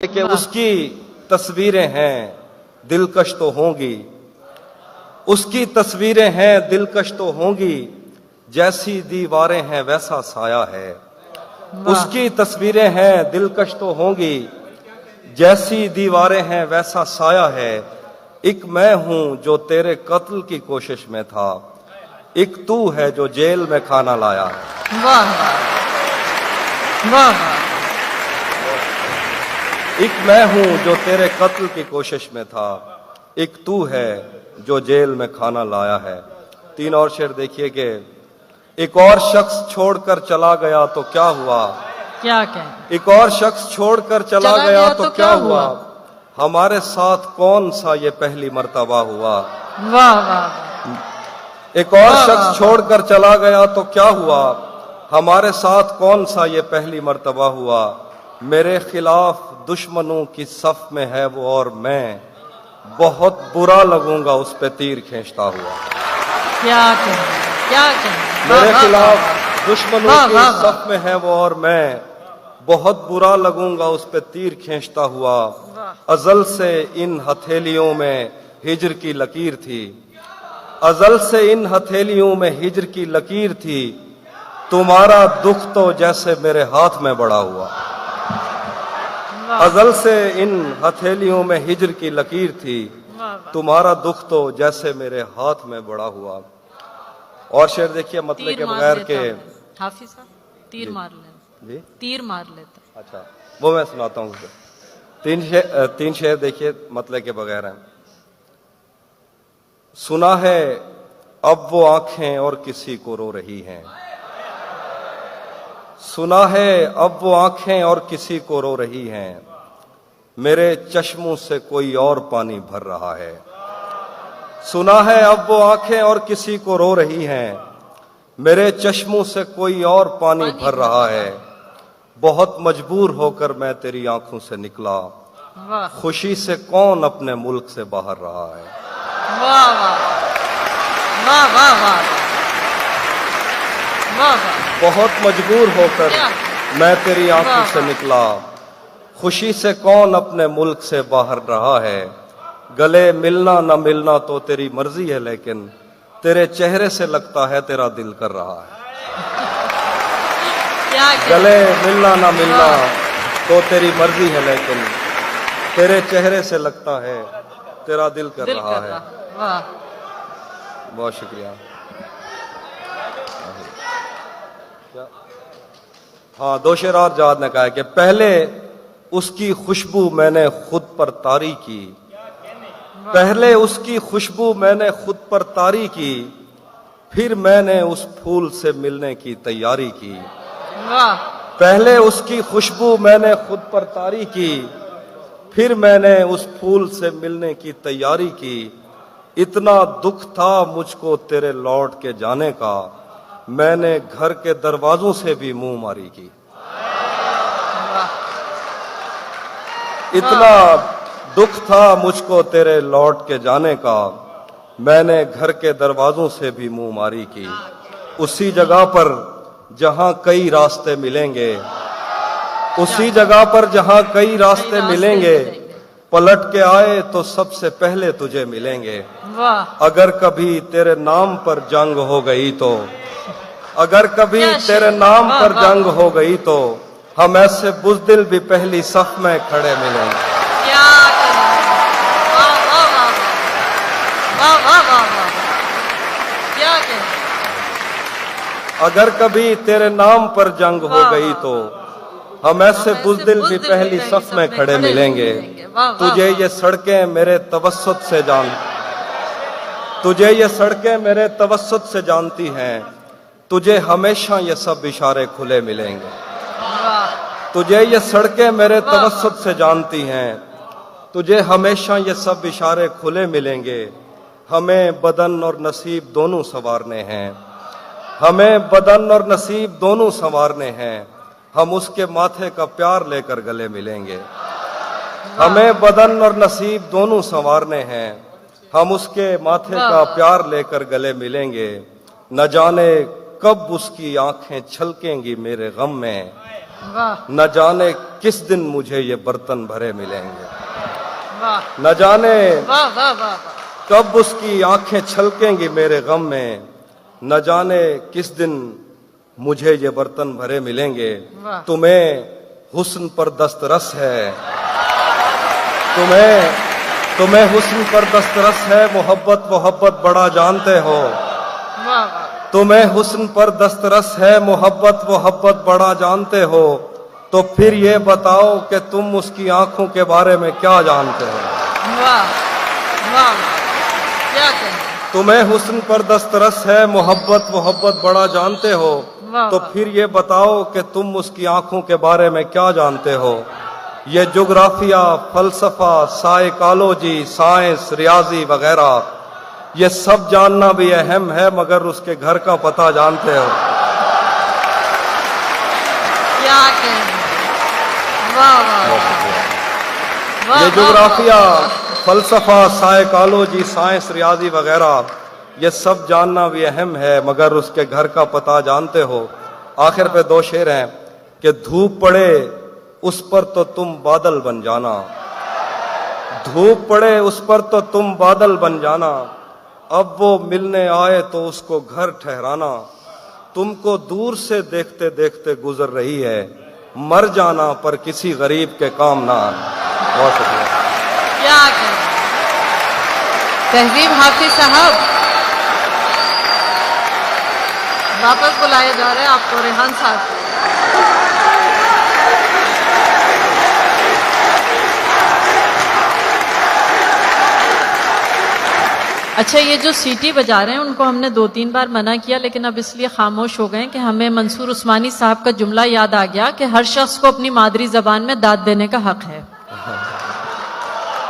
کہ اس کی تصویریں ہیں دلکش تو ہوں گی، اس کی تصویریں ہیں دلکش تو ہوں گی، جیسی دیواریں ہیں ویسا سایہ ہے۔ اس کی تصویریں ہیں دلکش تو ہوں گی، جیسی دیواریں ہیں ویسا سایہ ہے۔ ایک میں ہوں جو تیرے قتل کی کوشش میں تھا، ایک تو ہے جو جیل میں کھانا لایا ہے۔ واہ واہ، ایک میں ہوں جو تیرے قتل کی کوشش میں تھا، ایک تو ہے جو جیل میں کھانا لایا ہے۔ تین اور شعر دیکھیے کہ ایک اور شخص چھوڑ کر چلا گیا تو کیا ہوا، کیا کہ ایک اور شخص چھوڑ کر چلا گیا تو کیا ہوا، ہمارے ساتھ کون سا یہ پہلی مرتبہ ہوا۔ واہ واہ، ایک اور شخص چھوڑ کر چلا گیا تو کیا ہوا، ہمارے ساتھ کون سا یہ پہلی مرتبہ ہوا۔ میرے خلاف دشمنوں کی صف میں ہے وہ اور میں بہت برا لگوں گا اس پہ تیر کھینچتا ہوا۔ کیا کہ کیا کہ میرے خلاف دشمنوں کی صف میں ہے وہ اور میں بہت برا لگوں گا اس پہ تیر کھینچتا ہوا۔ ازل سے ان ہتھیلیوں میں ہجر کی لکیر تھی، ازل سے ان ہتھیلیوں میں ہجر کی لکیر تھی، تمہارا دکھ تو جیسے میرے ہاتھ میں بڑا ہوا۔ ازل سے ان ہتھیلیوں میں ہجر کی لکیر تھی، تمہارا دکھ تو جیسے میرے ہاتھ میں بڑا ہوا۔ اور شعر دیکھیے مطلب کے بغیر کہ حافظ صاحب تیر مار لیتا، جی تیر مار لیتا۔ اچھا وہ میں سناتا ہوں۔ تین شعر دیکھیے مطلب کے بغیر ہیں۔ سنا ہے اب وہ آنکھیں اور کسی کو رو رہی ہیں، سنا ہے اب وہ آنکھیں اور کسی کو رو رہی ہیں، میرے چشموں سے کوئی اور پانی بھر رہا ہے۔ سنا ہے اب وہ آنکھیں اور کسی کو رو رہی ہیں، میرے چشموں سے کوئی اور پانی بھر رہا ہے۔ بہت مجبور ہو کر میں تیری آنکھوں سے نکلا، خوشی سے کون اپنے ملک سے باہر رہا ہے۔ واہ واہ واہ واہ واہ واہ، بہت مجبور ہو کر میں تیری آنکھوں سے نکلا، خوشی سے کون اپنے ملک سے باہر رہا ہے۔ گلے ملنا نہ ملنا تو تیری مرضی ہے، لیکن تیرے چہرے سے لگتا ہے تیرا دل کر رہا ہے۔ گلے ملنا نہ ملنا تو تیری مرضی ہے، لیکن تیرے چہرے سے لگتا ہے تیرا دل کر رہا ہے۔ بہت شکریہ۔ ہاں دو شعر اور جواد نے کہا کہ پہلے اس کی خوشبو میں نے خود پر طاری کی، پہلے اس کی خوشبو میں نے خود پر طاری کی، پھر میں نے اس پھول سے ملنے کی تیاری کی۔ پہلے اس کی خوشبو میں نے خود پر طاری کی، پھر میں نے اس پھول سے ملنے کی تیاری کی۔ اتنا دکھ تھا مجھ کو تیرے لوٹ کے جانے کا، میں نے گھر کے دروازوں سے بھی منہ ماری کی۔ اتنا دکھ تھا مجھ کو تیرے لوٹ کے جانے کا، میں نے گھر کے دروازوں سے بھی منہ ماری کی۔ اسی جگہ پر جہاں کئی راستے ملیں گے، اسی جگہ پر جہاں کئی راستے ملیں گے، پلٹ کے آئے تو سب سے پہلے تجھے ملیں گے۔ اگر کبھی تیرے نام پر جنگ ہو گئی تو، اگر کبھی تیرے نام پر جنگ ہو گئی تو، ہم ایسے بزدل بھی پہلی صف میں کھڑے ملیں گے۔ اگر کبھی تیرے نام پر جنگ ہو گئی تو، ہم ایسے بزدل بھی پہلی صف میں کھڑے ملیں گے۔ تجھے یہ سڑکیں میرے توسط سے تجھے یہ سڑکیں میرے توسط سے جانتی ہیں، تجھے ہمیشہ یہ سب اشارے کھلے ملیں گے۔ تجھے یہ سڑکیں میرے توسط سے جانتی ہیں، تجھے ہمیشہ یہ سب اشارے کھلے ملیں گے۔ ہمیں بدن اور نصیب دونوں سنوارنے ہیں، ہمیں بدن اور نصیب دونوں سنوارنے ہیں، ہم اس کے ماتھے کا پیار لے کر گلے ملیں گے۔ ہمیں بدن اور نصیب دونوں سنوارنے ہیں، ہم اس کے ماتھے کا پیار لے کر گلے ملیں گے۔ نہ جانے کب اس کی آنکھیں چھلکیں گی میرے غم میں، वाह न जाने किस दिन मुझे ये बर्तन भरे मिलेंगे, वाह न जाने वाह वाह वाह कब उसकी आंखें छलकेंगी मेरे गम में, न जाने किस दिन मुझे ये बर्तन भरे मिलेंगे। वाह। तुम्हें हुस्न पर दस्तरस है, तुम्हें हुस्न पर दस्तरस है, मोहब्बत मोहब्बत बड़ा जानते हो। वाह वाह तुम्हें हुस्न पर दस्तरस है, मोहब्बत मोहब्बत बड़ा जानते हो, तो फिर ये बताओ कि तुम उसकी आंखों के बारे में क्या जानते हो। वाह वाह क्या कहें। तुम्हें हुस्न पर दस्तरस है, मोहब्बत मोहब्बत बड़ा जानते हो, वाह, तो वाह। फिर ये बताओ कि तुम उसकी आंखों के बारे में क्या जानते हो। ये जोग्राफिया, फलसफा, साइकोलॉजी, साइंस, रियाजी वगैरह, ये सब जानना भी अहम है, मगर उसके घर का पता जानते हो। क्या कहें। वाह वाह वाह ये वाह, जोग्राफिया, वाह, फलसफा, साइकोलॉजी, साइंस, रियाजी वगैरह, ये सब जानना भी अहम है, मगर उसके घर का पता जानते हो। आखिर पे दो शेर हैं कि धूप पड़े उस पर तो तुम बादल बन जाना, धूप पड़े उस पर तो तुम बादल बन जाना, अब वो मिलने आए तो उसको घर ठहराना, तुमको दूर से देखते देखते गुजर रही है, मर जाना पर किसी गरीब के काम ना आना। बहुत शुक्रिया। क्या कहें। तहजीब हाफिज साहब वापस बुलाया जा रहा है आपको। रेहान साहब अच्छा, ये जो सीटी बजा रहे हैं उनको हमने 2-3 बार मना किया, लेकिन अब इसलिए खामोश हो गए कि हमें मंसूर उस्मानी साहब का जुमला याद आ गया कि हर शख्स को अपनी मादरी जबान में दाद देने का हक है।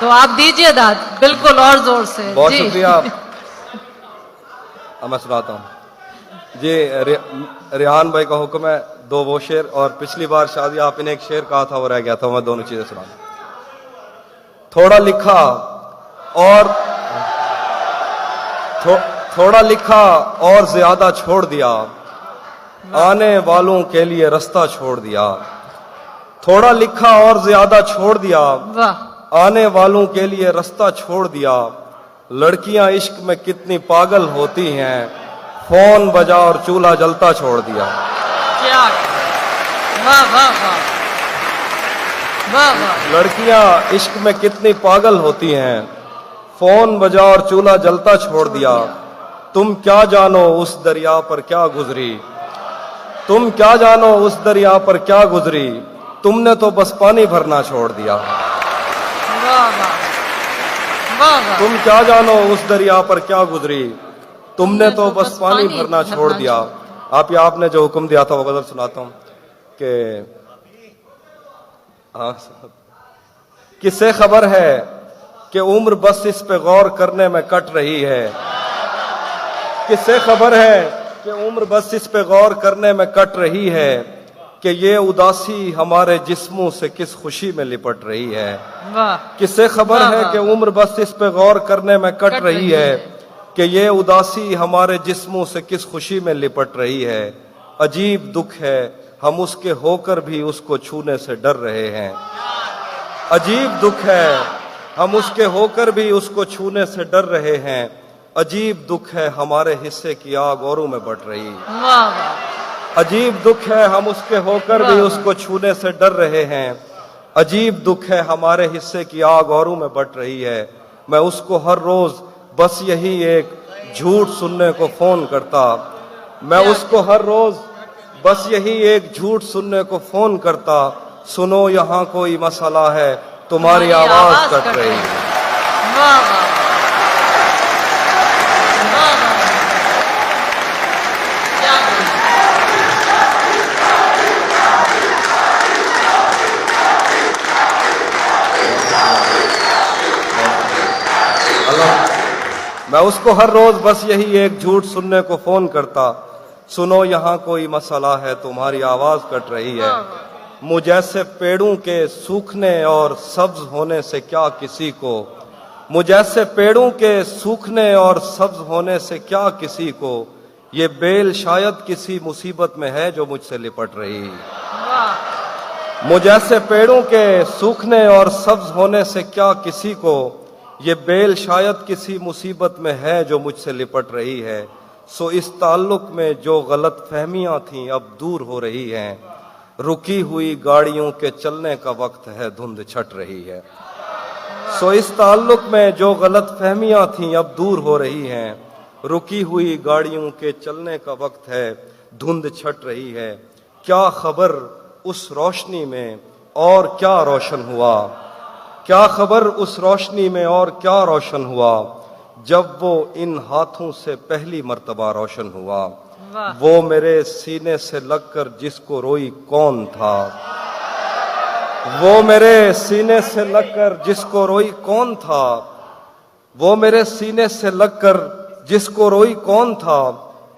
तो आप दीजिए दाद, बिल्कुल और जोर से। बहुत जी। शुक्रिया। अब मैं सुनाता हूँ जी। रेहान भाई का हुक्म है, दो वो शेर, और पिछली बार शादी आपने एक शेर कहा था वो रह गया था, मैं दोनों चीजें सुना। थोड़ा लिखा और थोड़ा लिखा और ज्यादा छोड़ दिया, आने वालों के लिए रास्ता छोड़ दिया। थोड़ा लिखा और ज्यादा छोड़ दिया, वाह आने वालों के लिए रास्ता छोड़ दिया। लड़कियां इश्क में कितनी पागल होती हैं, फोन बजा और चूल्हा जलता छोड़ दिया। क्या। वाह वाह वाह वाह वाह लड़कियां इश्क में कितनी पागल होती हैं, फोन बजा और चूल्हा जलता छोड़ दिया। तुम क्या जानो उस दरिया पर क्या गुजरी, तुम क्या जानो उस दरिया पर क्या गुजरी, तुमने तो बस पानी भरना छोड़ दिया। वाह वाह वाह वाह तुम क्या जानो उस दरिया पर क्या गुजरी, तुमने तो बस पानी भरना छोड़ दिया। आप या आपने जो हुक्म दिया था वो गजल सुनाता हूं कि किसे खबर है कि उम्र बस इस पे गौर करने में कट रही है, किसे खबर है कि उम्र बस इस पे गौर करने में कट रही है, कि ये उदासी हमारे जिस्मों से किस खुशी में लिपट रही है। वाह किसे खबर वाह, है वाह। कि उम्र बस इस पे गौर करने में कट रही है, कि ये उदासी हमारे जिस्मों से किस खुशी में लिपट रही है। अजीब दुख है हम उसके होकर भी उसको छूने से डर रहे हैं, अजीब दुख है हम उसके होकर भी उसको छूने से डर रहे हैं। अजीब दुख है हमारे हिस्से की आग औरों में बढ़ रही है, वाह वाह अजीब दुख है हम उसके होकर भी उसको छूने से डर रहे हैं। अजीब दुख है हमारे हिस्से की आग औरों में बढ़ रही है। मैं उसको हर रोज बस यही एक झूठ सुनने को फोन करता, मैं उसको हर रोज बस यही एक झूठ सुनने को फोन करता। सुनो यहाँ कोई मसला है, तुम्हारी आवाज कट रही है। वाह वाह वाह वाह क्या मैं उसको हर रोज बस यही एक झूठ सुनने को फोन करता। सुनो यहाँ कोई मसला है, तुम्हारी आवाज कट रही है। मुझ जैसे पेड़ों के सूखने और सब्ज होने से क्या किसी को, मुझ जैसे पेड़ों के सूखने और सब्ज होने से क्या किसी को, ये बेल शायद किसी मुसीबत में है जो मुझसे लिपट रही है। वाह मुझ ऐसे पेड़ों के सूखने और सब्ज होने से क्या किसी को ये बेल शायद किसी मुसीबत में है जो मुझसे लिपट रही है। सो इस ताल्लुक में जो गलत फहमियां थीं अब दूर हो रही हैं। रुकी हुई गाड़ियों के चलने का वक्त है, धुंध छट रही है। सो इस ताल्लुक में जो गलत फहमियां थीं अब दूर हो रही हैं। रुकी हुई गाड़ियों के चलने का वक्त है, धुंध छट रही है। क्या खबर उस रोशनी में और क्या रोशन हुआ, क्या खबर उस रोशनी में और क्या रोशन हुआ, जब वो इन हाथों से पहली मर्तबा रोशन हुआ। वाह। वो मेरे सीने से लगकर जिसको रोई कौन था, वो मेरे सीने से लगकर जिसको रोई कौन था, वो मेरे सीने से लगकर जिसको रोई कौन था,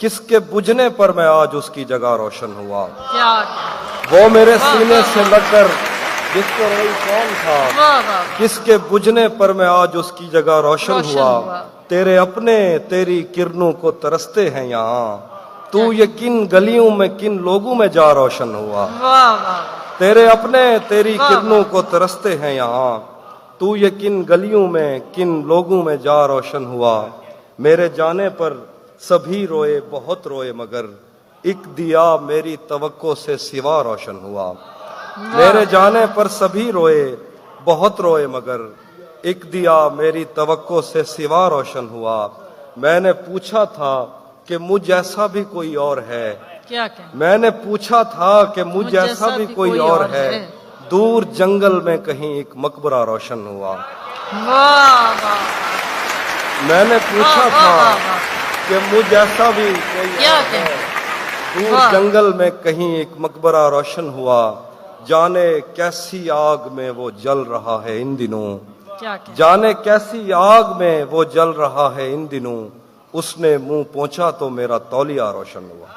किसके बुझने पर मैं आज उसकी जगह रोशन हुआ। क्या वो मेरे सीने से लगकर जिसको रोई कौन था, वाह वाह। किसके बुझने पर मैं आज उसकी जगह रोशन रोशन हुआ। हुआ। तेरे अपने तेरी किरणों को तरसते हैं यहाँ, तू ये किन गलियों में किन लोगों में जा रोशन हुआ। वाह वाह। तेरे अपने तेरी वाह, किरणों को तरसते हैं यहाँ, तू ये किन गलियों में किन लोगों में जा रोशन हुआ। मेरे जाने पर सभी रोए बहुत रोए मगर एक दिया मेरी तवक्को से सिवा रोशन हुआ। मेरे जाने पर सभी रोए बहुत रोए मगर एक दिया मेरी तवक्को से सिवा रोशन हुआ। मैंने पूछा था कि मुझ जैसा भी कोई और है, क्या कहें। मैंने पूछा था कि मुझ जैसा भी कोई और है। दूर जंगल में कहीं एक मकबरा रोशन हुआ। वाह वाह। मैंने पूछा वाह, था वाह, वाह। कि मुझ जैसा भी कोई क्या और कहें। है। दूर वाह। जंगल में कहीं एक मकबरा रोशन हुआ। जाने कैसी आग में वो जल रहा है इन दिनों, क्या कहें। जाने कैसी आग में वो जल रहा है इन दिनों। उसने मुंह पहुंचा तो मेरा तौलिया रोशन हुआ।